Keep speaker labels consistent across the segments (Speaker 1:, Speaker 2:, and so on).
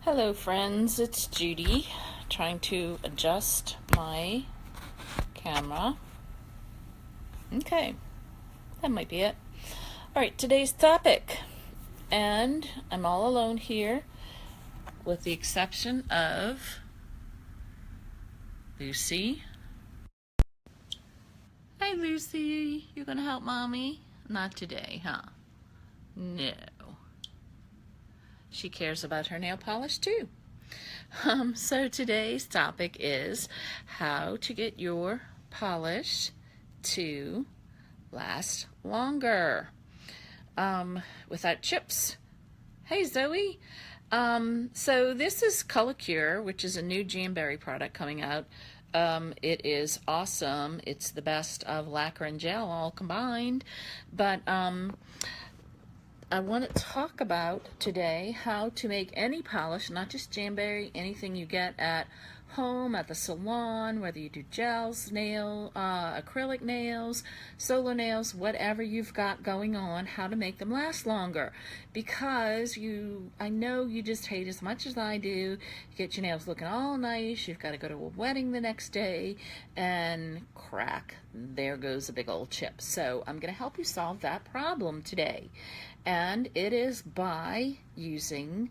Speaker 1: Hello friends, it's Judy trying to adjust my camera. Okay, that might be it. Alright, today's topic, and I'm all alone here with the exception of Lucy. Hey Lucy, you gonna help mommy? Not today, huh? No. She cares about her nail polish too. So today's topic is how to get your polish to last longer without chips. Hey Zoe. So this is Color Cure, which is a new Jamberry product coming out. It is awesome. It's the best of lacquer and gel all combined, but I want to talk about today how to make any polish, not just Jamberry, anything you get at home, at the salon, whether you do gels, acrylic nails, solo nails, whatever you've got going on, how to make them last longer. Because I know you just hate as much as I do. You get your nails looking all nice, you've got to go to a wedding the next day, and crack, there goes a big old chip. So I'm going to help you solve that problem today. And it is by using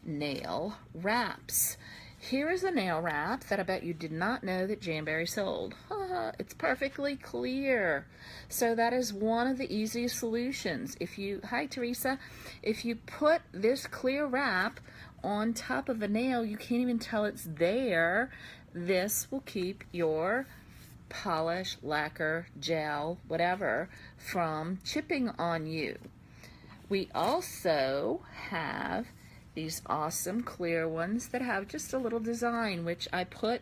Speaker 1: nail wraps. Here is a nail wrap that I bet you did not know that Jamberry sold. It's perfectly clear. So that is one of the easiest solutions. Hi Teresa, if you put this clear wrap on top of a nail, you can't even tell it's there. This will keep your polish, lacquer, gel, whatever, from chipping on you. We also have these awesome clear ones that have just a little design, which I put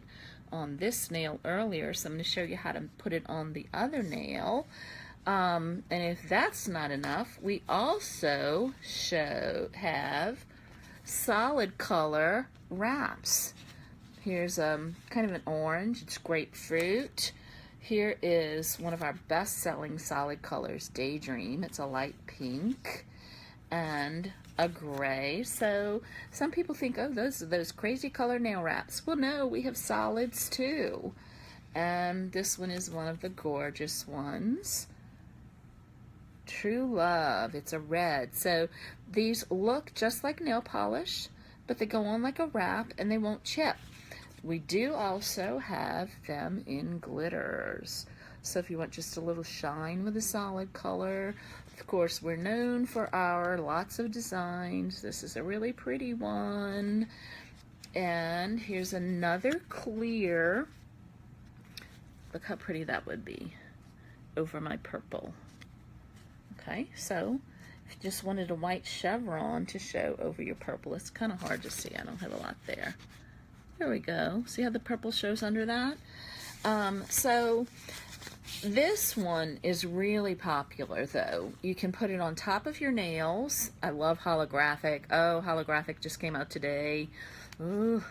Speaker 1: on this nail earlier, so I'm going to show you how to put it on the other nail. And if that's not enough, we also have solid color wraps. Here's kind of an orange, it's grapefruit. Here is one of our best-selling solid colors, Daydream. It's a light pink and a gray. So some people think, oh, those are those crazy color nail wraps. Well, no, we have solids too. And this one is one of the gorgeous ones. True Love. It's a red. So these look just like nail polish, but they go on like a wrap and they won't chip. We do also have them in glitters. So if you want just a little shine with a solid color, of course, we're known for our lots of designs. This is a really pretty one. And here's another clear. Look how pretty that would be over my purple. Okay, so if you just wanted a white chevron to show over your purple, it's kind of hard to see. I don't have a lot there. There we go. See how the purple shows under that? So this one is really popular though. You can put it on top of your nails. I love Holographic. Oh, Holographic just came out today. Ooh,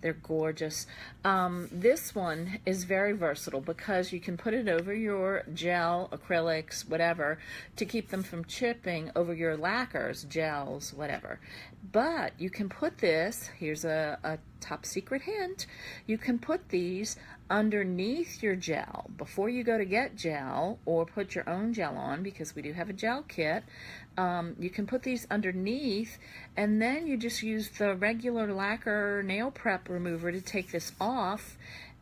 Speaker 1: they're gorgeous. This one is very versatile because you can put it over your gel, acrylics, whatever, to keep them from chipping over your lacquers, gels, whatever. But you can put this, here's a top secret hint, you can put these underneath your gel before you go to get gel or put your own gel on, because we do have a gel kit. You can put these underneath, and then you just use the regular lacquer nail prep remover to take this off,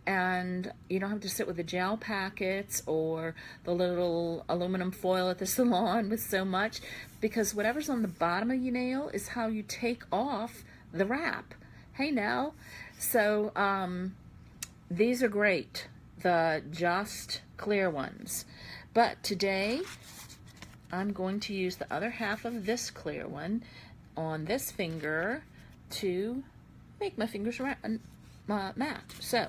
Speaker 1: and you don't have to sit with the gel packets or the little aluminum foil at the salon with so much, because whatever's on the bottom of your nail is how you take off the wrap. Hey now. So these are great, the just clear ones. But today I'm going to use the other half of this clear one on this finger to make my fingers matte. So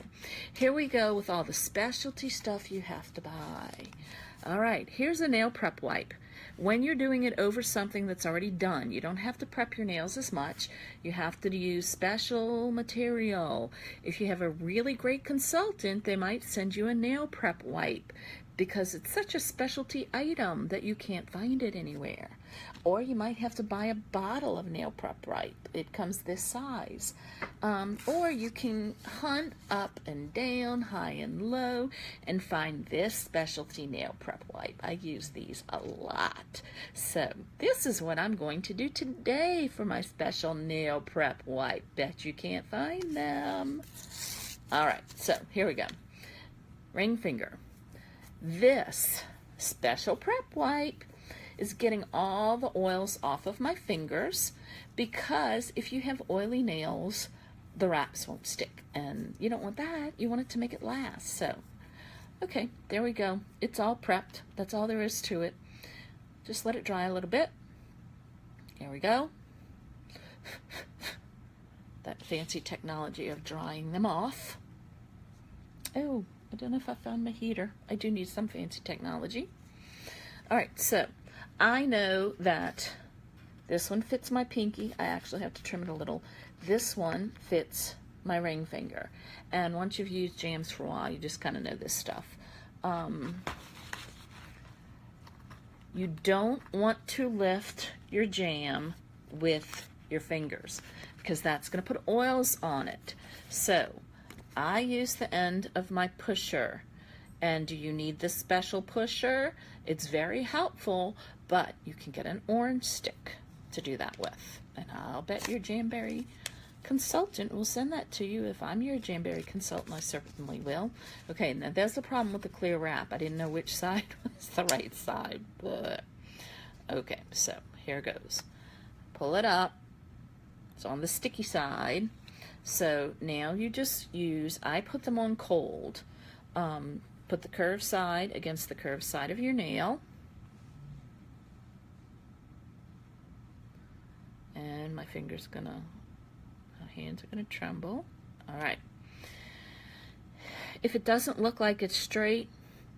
Speaker 1: here we go with all the specialty stuff you have to buy. All right, here's a nail prep wipe. When you're doing it over something that's already done, you don't have to prep your nails as much. You have to use special material. If you have a really great consultant, they might send you a nail prep wipe. because it's such a specialty item that you can't find it anywhere. Or you might have to buy a bottle of nail prep wipe. It comes this size. Or you can hunt up and down, high and low, and find this specialty nail prep wipe. I use these a lot. So this is what I'm going to do today for my special nail prep wipe. Bet you can't find them. All right, so here we go. Ring finger. This special prep wipe is getting all the oils off of my fingers, because if you have oily nails, the wraps won't stick, and you don't want that. You want it to make it last. So, okay, there we go. It's all prepped. That's all there is to it. Just let it dry a little bit. There we go. That fancy technology of drying them off. Oh, I don't know if I found my heater. I do need some fancy technology. All right, so I know that this one fits my pinky. I actually have to trim it a little. This one fits my ring finger. And once you've used jams for a while, you just kind of know this stuff. You don't want to lift your jam with your fingers, because that's going to put oils on it. So I use the end of my pusher. And do you need this special pusher? It's very helpful, but you can get an orange stick to do that with. And I'll bet your Jamberry consultant will send that to you. If I'm your Jamberry consultant, I certainly will. Okay, now there's the problem with the clear wrap. I didn't know which side was the right side, but okay, so here goes. Pull it up. It's on the sticky side. So now you just use, I put them on cold. Put the curved side against the curved side of your nail. And my hands are gonna tremble. All right. If it doesn't look like it's straight,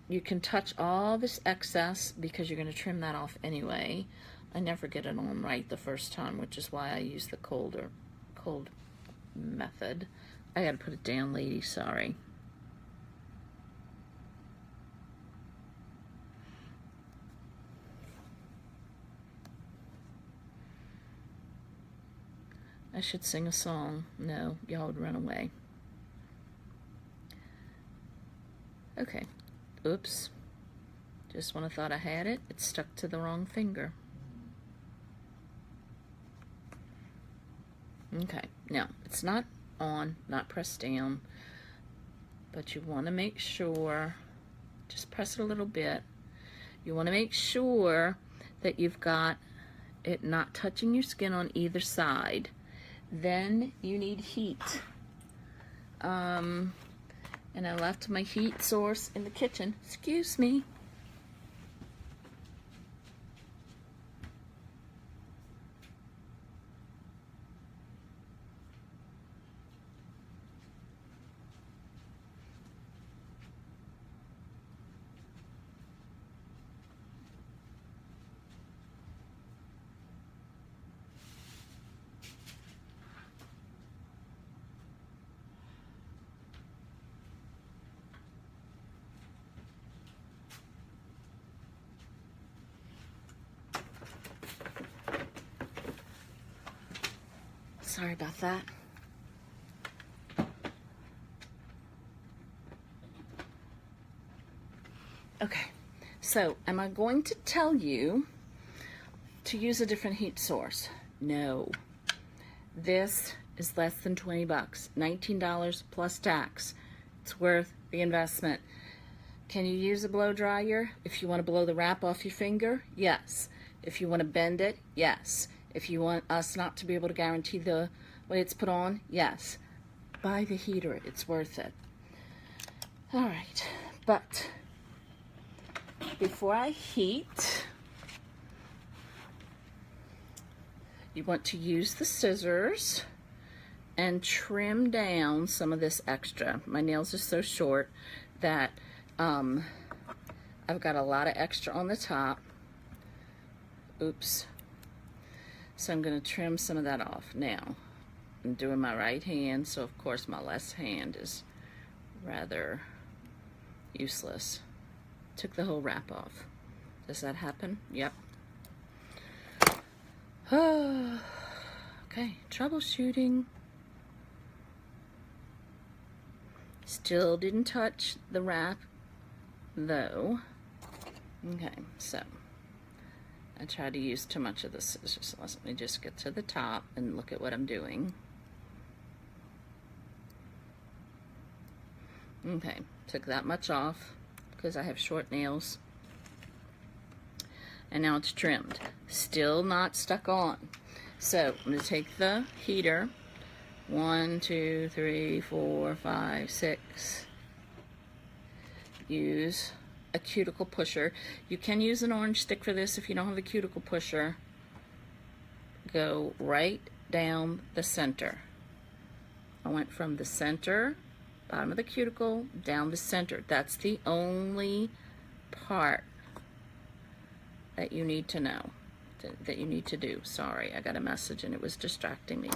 Speaker 1: you can touch all this excess, because you're gonna trim that off anyway. I never get it on right the first time, which is why I use the cold method. I gotta put it down, lady, sorry. I should sing a song. No, y'all would run away. Okay. Oops. Just when I thought I had it, it stuck to the wrong finger. Okay. Now, it's not on, not pressed down, but you want to make sure, just press it a little bit. You want to make sure that you've got it not touching your skin on either side. Then you need heat. And I left my heat source in the kitchen. Excuse me. Sorry about that. Okay, so am I going to tell you to use a different heat source? No. This is less than 20 bucks, $19 plus tax. It's worth the investment. Can you use a blow dryer if you want to blow the wrap off your finger? Yes. If you want to bend it? Yes. If you want us not to be able to guarantee the way it's put on? Yes. Buy the heater. It's worth it. All right. But before I heat, you want to use the scissors and trim down some of this extra. My nails are so short that I've got a lot of extra on the top. Oops. So I'm going to trim some of that off. Now, I'm doing my right hand, so of course my left hand is rather useless took the whole wrap off. Does that happen? Yep. Okay, troubleshooting. Still didn't touch the wrap though. Okay, so I tried to use too much of the scissors. Let me just get to the top and look at what I'm doing. Okay, took that much off because I have short nails. And now it's trimmed. Still not stuck on. So I'm going to take the heater. 1, 2, 3, 4, 5, 6. Use a cuticle pusher. You can use an orange stick for this if you don't have a cuticle pusher. Go right down the center. I went from the center, bottom of the cuticle, down the center. That's the only part that you need to know, that you need to do. Sorry, I got a message and it was distracting me.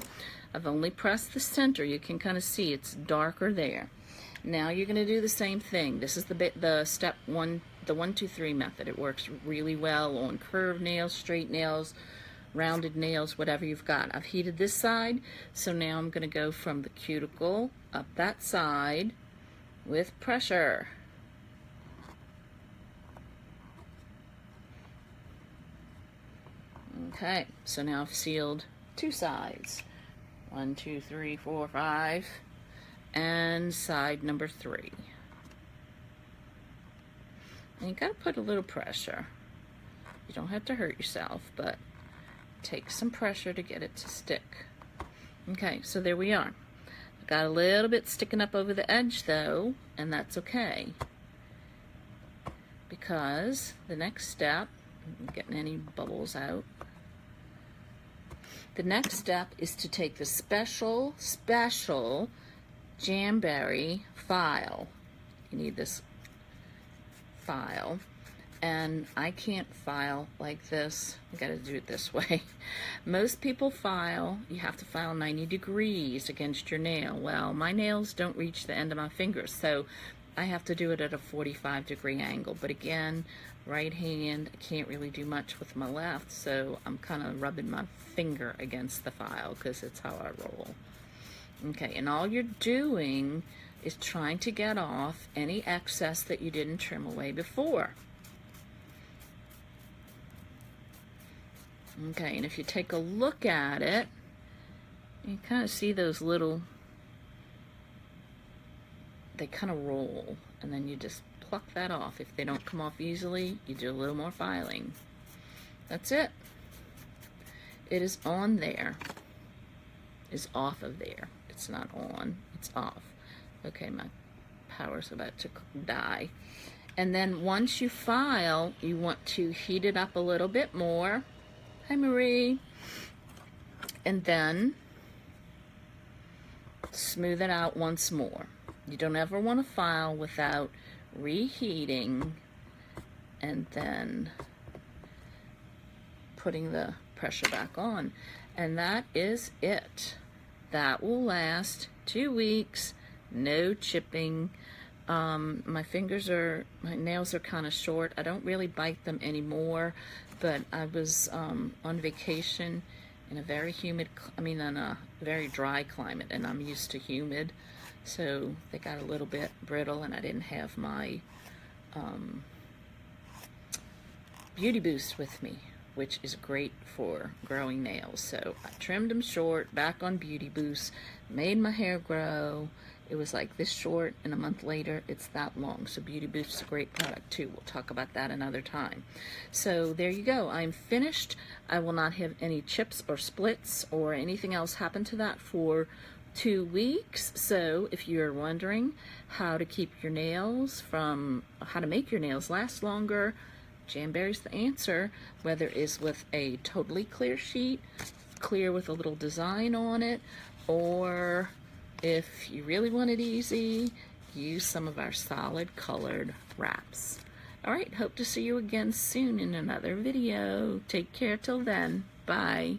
Speaker 1: I've only pressed the center. You can kind of see it's darker there. Now you're going to do the same thing. This is the step one, the 1, 2, 3 method. It works really well on curved nails, straight nails, rounded nails, whatever you've got. I've heated this side, so now I'm going to go from the cuticle up that side with pressure. Okay, so now I've sealed 2 sides. 1, 2, 3, 4, 5. And side number 3. And you gotta put a little pressure. You don't have to hurt yourself, but take some pressure to get it to stick. Okay, so there we are. I got a little bit sticking up over the edge though, and that's okay. Because the next step, I'm getting any bubbles out. The next step is to take the special Jamberry file. You need this file, and I can't file like this. I gotta do it this way. Most people file, you have to file 90 degrees against your nail. Well, my nails don't reach the end of my fingers, so I have to do it at a 45-degree angle. But again, right hand, I can't really do much with my left, so I'm kind of rubbing my finger against the file because it's how I roll. Okay, and all you're doing is trying to get off any excess that you didn't trim away before. Okay, and if you take a look at it, you kind of see those little, they kind of roll, and then you just pluck that off. If they don't come off easily, you do a little more filing. That's it. It is on there. It's off of there. It's not on, it's off. Okay, my power's about to die. And then once you file, you want to heat it up a little bit more. Hi, Marie. And then smooth it out once more. You don't ever want to file without reheating and then putting the pressure back on. And that is it. That will last 2 weeks, no chipping. My nails are kind of short. I don't really bite them anymore, but I was on vacation in a very humid, in a very dry climate, and I'm used to humid, so they got a little bit brittle, and I didn't have my Beauty Boost with me, which is great for growing nails. So I trimmed them short, back on Beauty Boost, made my hair grow. It was like this short, and a month later, it's that long. So Beauty Boost is a great product too. We'll talk about that another time. So there you go. I'm finished. I will not have any chips or splits or anything else happen to that for 2 weeks. So if you're wondering how to keep your nails how to make your nails last longer, Jamberry's the answer, whether it's with a totally clear sheet, clear with a little design on it, or if you really want it easy, use some of our solid colored wraps. Alright, hope to see you again soon in another video. Take care till then. Bye.